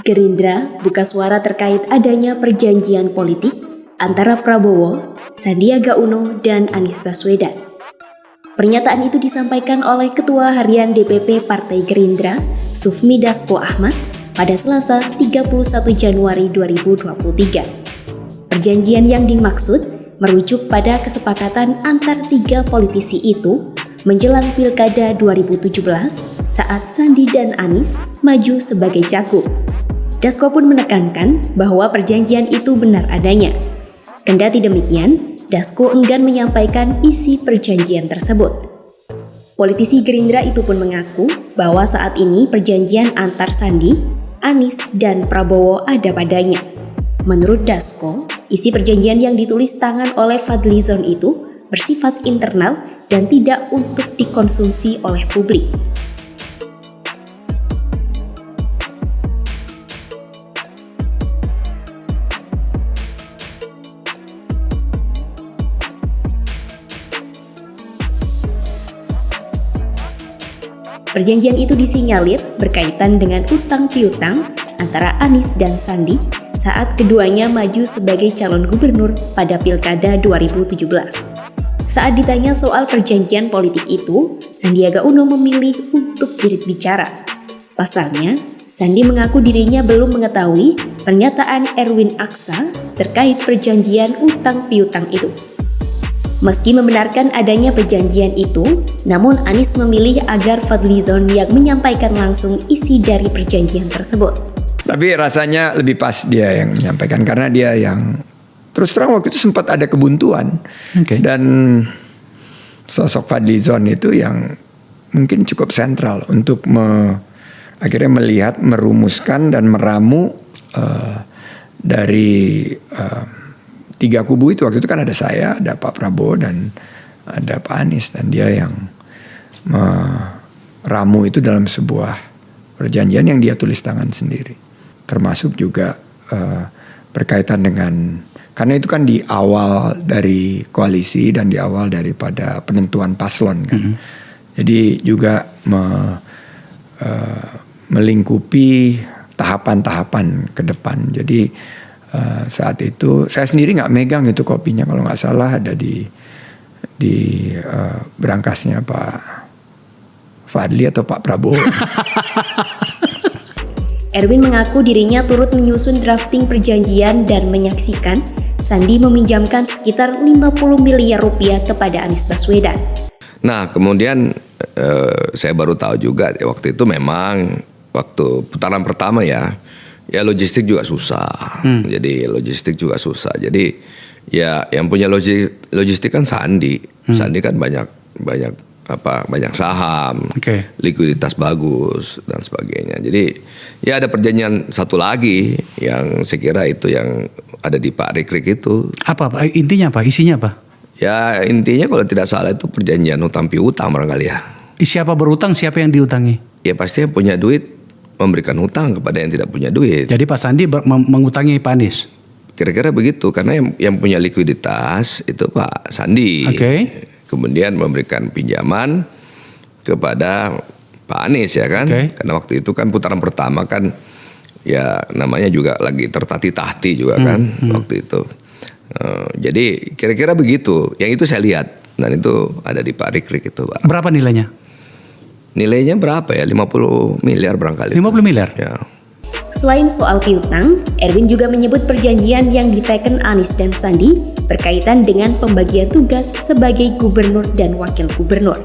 Gerindra buka suara terkait adanya perjanjian politik antara Prabowo, Sandiaga Uno, dan Anies Baswedan. Pernyataan itu disampaikan oleh Ketua Harian DPP Partai Gerindra, Sufmi Dasko Ahmad, pada Selasa 31 Januari 2023. Perjanjian yang dimaksud merujuk pada kesepakatan antar tiga politisi itu menjelang Pilkada 2017 saat Sandi dan Anies maju sebagai cagup. Dasko pun menekankan bahwa perjanjian itu benar adanya. Kendati demikian, Dasko enggan menyampaikan isi perjanjian tersebut. Politisi Gerindra itu pun mengaku bahwa saat ini perjanjian antar Sandi, Anies, dan Prabowo ada padanya. Menurut Dasko, isi perjanjian yang ditulis tangan oleh Fadlizon itu bersifat internal dan tidak untuk dikonsumsi oleh publik. Perjanjian itu disinyalir berkaitan dengan utang piutang antara Anies dan Sandi saat keduanya maju sebagai calon gubernur pada Pilkada 2017. Saat ditanya soal perjanjian politik itu, Sandiaga Uno memilih untuk tidak bicara. Pasalnya, Sandi mengaku dirinya belum mengetahui pernyataan Erwin Aksa terkait perjanjian utang piutang itu. Meski membenarkan adanya perjanjian itu, namun Anies memilih agar Fadlizon yang menyampaikan langsung isi dari perjanjian tersebut. Tapi rasanya lebih pas dia yang menyampaikan karena dia yang terus terang waktu itu sempat ada kebuntuan. Dan sosok Fadlizon itu yang mungkin cukup sentral untuk akhirnya melihat, merumuskan dan meramu dari tiga kubu itu. Waktu itu kan ada saya, ada Pak Prabowo, dan ada Pak Anies. Dan dia yang meramu itu dalam sebuah perjanjian yang dia tulis tangan sendiri. Termasuk juga berkaitan dengan, karena itu kan di awal dari koalisi dan di awal daripada penentuan paslon kan. Jadi juga melingkupi tahapan-tahapan ke depan. Jadi saat itu saya sendiri nggak megang itu kopinya, kalau nggak salah ada di berangkasnya Pak Fadli atau Pak Prabowo. Erwin mengaku dirinya turut menyusun drafting perjanjian dan menyaksikan Sandi meminjamkan sekitar 50 miliar rupiah kepada Anies Baswedan. Nah kemudian saya baru tahu juga waktu itu memang waktu putaran pertama ya logistik juga susah. Jadi logistik juga susah. Jadi ya yang punya logistik kan Sandi. Sandi kan banyak saham, likuiditas bagus dan sebagainya. Jadi ya ada perjanjian satu lagi yang saya kira itu yang ada di Pak Rikrik itu. Apa Pak? Intinya apa? Isinya apa? Ya intinya kalau tidak salah itu perjanjian utang piutang barangkali ya. Siapa berutang, siapa yang diutangi? Ya pasti yang punya duit memberikan hutang kepada yang tidak punya duit. Jadi Pak Sandi mengutangi Pak Anies? Kira-kira begitu, karena yang punya likuiditas itu Pak Sandi. Kemudian memberikan pinjaman kepada Pak Anies ya kan. Karena waktu itu kan putaran pertama kan ya namanya juga lagi tertati-tati juga kan waktu itu. Jadi kira-kira begitu. Yang itu saya lihat dan itu ada di Pak Rikrik itu Pak. Berapa nilainya? Nilainya berapa ya? 50 miliar barangkali. 50 miliar? Ya. Selain soal piutang, Erwin juga menyebut perjanjian yang diteken Anies dan Sandi berkaitan dengan pembagian tugas sebagai gubernur dan wakil gubernur.